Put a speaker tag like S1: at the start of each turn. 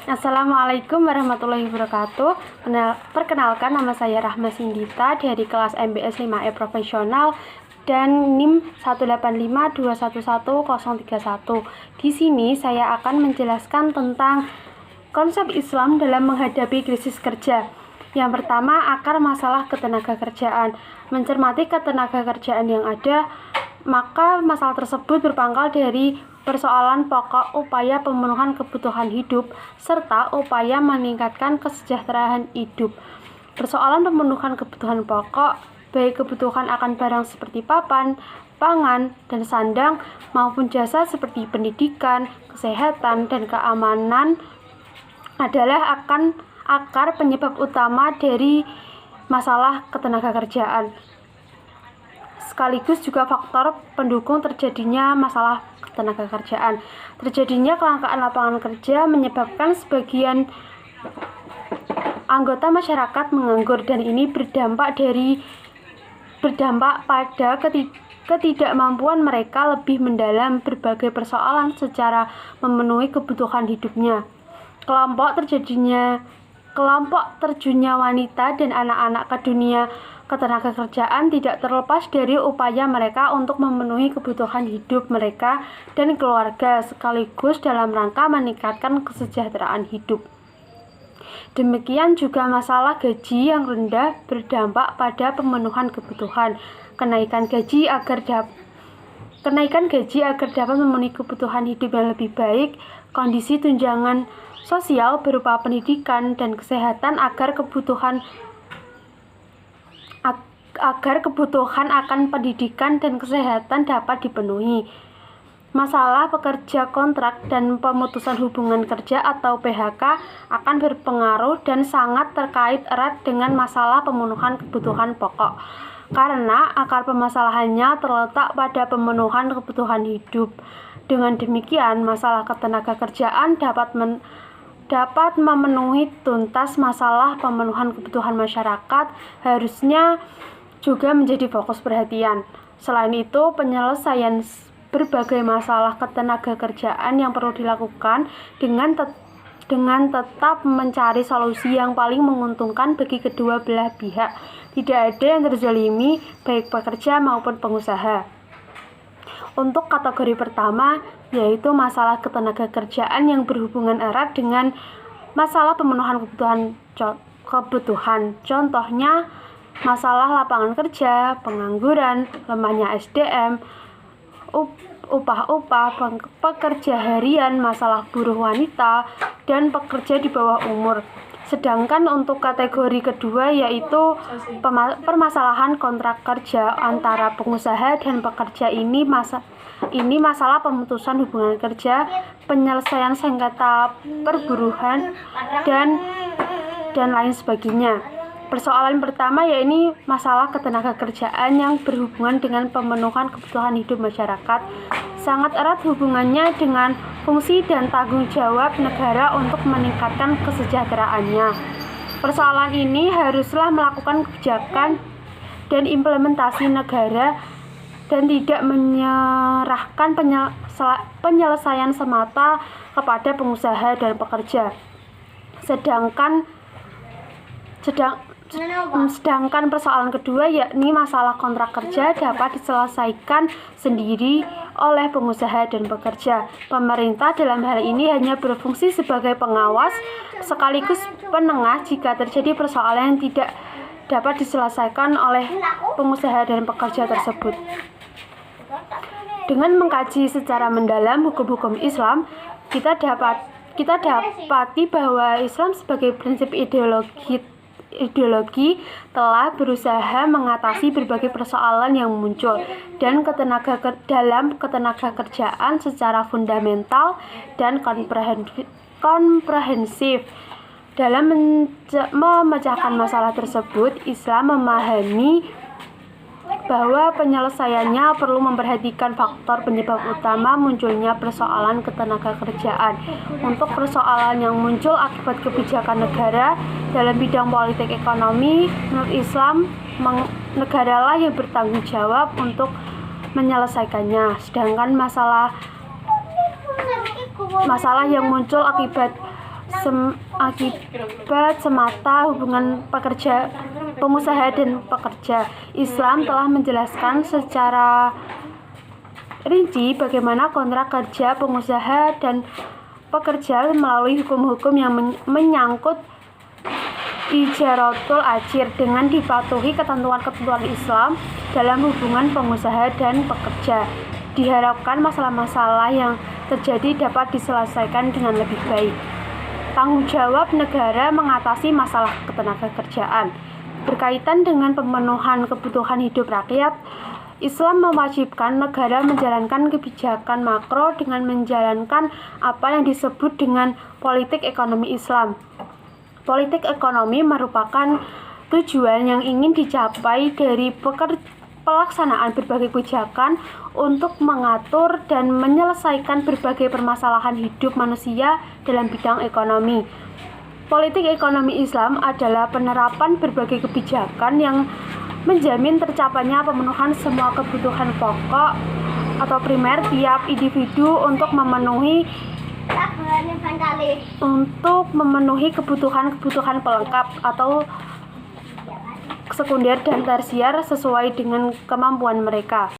S1: Assalamualaikum warahmatullahi wabarakatuh. Perkenalkan, nama saya Rahma Sindita dari kelas MBS 5E Profesional dan NIM 185211031. Di sini saya akan menjelaskan tentang konsep Islam dalam menghadapi krisis kerja. Yang pertama, akar masalah ketenagakerjaan. Mencermati ketenagakerjaan yang ada, maka masalah tersebut berpangkal dari persoalan pokok, upaya pemenuhan kebutuhan hidup, serta upaya meningkatkan kesejahteraan hidup. Persoalan pemenuhan kebutuhan pokok, baik kebutuhan akan barang seperti papan, pangan, dan sandang, maupun jasa seperti pendidikan, kesehatan, dan keamanan adalah akar penyebab utama dari masalah ketenagakerjaan. Sekaligus juga faktor pendukung terjadinya masalah ketenagakerjaan. Terjadinya kelangkaan lapangan kerja menyebabkan sebagian anggota masyarakat menganggur, dan ini berdampak pada ketidakmampuan mereka lebih mendalam berbagai persoalan secara memenuhi kebutuhan hidupnya. Kelompok terjunnya wanita dan anak-anak ke dunia ketenagakerjaan tidak terlepas dari upaya mereka untuk memenuhi kebutuhan hidup mereka dan keluarga, sekaligus dalam rangka meningkatkan kesejahteraan hidup. Demikian juga masalah gaji yang rendah berdampak pada pemenuhan kebutuhan. Kenaikan gaji agar dapat memenuhi kebutuhan hidup yang lebih baik, kondisi tunjangan sosial berupa pendidikan dan kesehatan agar kebutuhan akan pendidikan dan kesehatan dapat dipenuhi. Masalah pekerja kontrak dan pemutusan hubungan kerja atau PHK akan berpengaruh dan sangat terkait erat dengan masalah pemenuhan kebutuhan pokok, karena akar permasalahannya terletak pada pemenuhan kebutuhan hidup. Dengan demikian, masalah ketenagakerjaan dapat memenuhi tuntas masalah pemenuhan kebutuhan masyarakat, harusnya juga menjadi fokus perhatian. Selain itu, penyelesaian berbagai masalah ketenagakerjaan yang perlu dilakukan dengan tetap mencari solusi yang paling menguntungkan bagi kedua belah pihak. Tidak ada yang terzalimi, baik pekerja maupun pengusaha. Untuk kategori pertama, yaitu masalah ketenagakerjaan yang berhubungan erat dengan masalah pemenuhan kebutuhan. Contohnya, masalah lapangan kerja, pengangguran, lemahnya SDM, upah-upah, pekerja harian, masalah buruh wanita, dan pekerja di bawah umur. Sedangkan untuk kategori kedua, yaitu permasalahan kontrak kerja antara pengusaha dan pekerja, ini masalah pemutusan hubungan kerja, penyelesaian sengketa perburuhan, dan lain sebagainya. Persoalan pertama yaitu masalah ketenagakerjaan yang berhubungan dengan pemenuhan kebutuhan hidup masyarakat. Sangat erat hubungannya dengan fungsi dan tanggung jawab negara untuk meningkatkan kesejahteraannya. Persoalan ini haruslah melakukan kebijakan dan implementasi negara dan tidak menyerahkan penyelesaian semata kepada pengusaha dan pekerja. Sedangkan persoalan kedua, yakni masalah kontrak kerja, dapat diselesaikan sendiri oleh pengusaha dan pekerja. Pemerintah dalam hal ini hanya berfungsi sebagai pengawas sekaligus penengah jika terjadi persoalan yang tidak dapat diselesaikan oleh pengusaha dan pekerja tersebut. Dengan mengkaji secara mendalam hukum-hukum Islam, kita dapati bahwa Islam sebagai prinsip ideologi telah berusaha mengatasi berbagai persoalan yang muncul dan dalam ketenagakerjaan secara fundamental dan komprehensif. Dalam memecahkan masalah tersebut, Islam memahami bahwa penyelesaiannya perlu memperhatikan faktor penyebab utama munculnya persoalan ketenagakerjaan. Untuk persoalan yang muncul akibat kebijakan negara dalam bidang politik ekonomi, menurut Islam, negaralah yang bertanggung jawab untuk menyelesaikannya. Sedangkan masalah yang muncul akibat akibat semata hubungan pengusaha dan pekerja. Islam telah menjelaskan secara rinci bagaimana kontrak kerja pengusaha dan pekerja melalui hukum-hukum yang menyangkut ijaratul ajir dengan dipatuhi ketentuan-ketentuan Islam dalam hubungan pengusaha dan pekerja. Diharapkan masalah-masalah yang terjadi dapat diselesaikan dengan lebih baik. Tanggung jawab negara mengatasi masalah ketenagakerjaan. Berkaitan dengan pemenuhan kebutuhan hidup rakyat, Islam mewajibkan negara menjalankan kebijakan makro dengan menjalankan apa yang disebut dengan politik ekonomi Islam. Politik ekonomi merupakan tujuan yang ingin dicapai dari pelaksanaan berbagai kebijakan untuk mengatur dan menyelesaikan berbagai permasalahan hidup manusia dalam bidang ekonomi. Politik ekonomi Islam adalah penerapan berbagai kebijakan yang menjamin tercapainya pemenuhan semua kebutuhan pokok atau primer tiap individu untuk memenuhi kebutuhan pelengkap atau sekunder dan tersier sesuai dengan kemampuan mereka.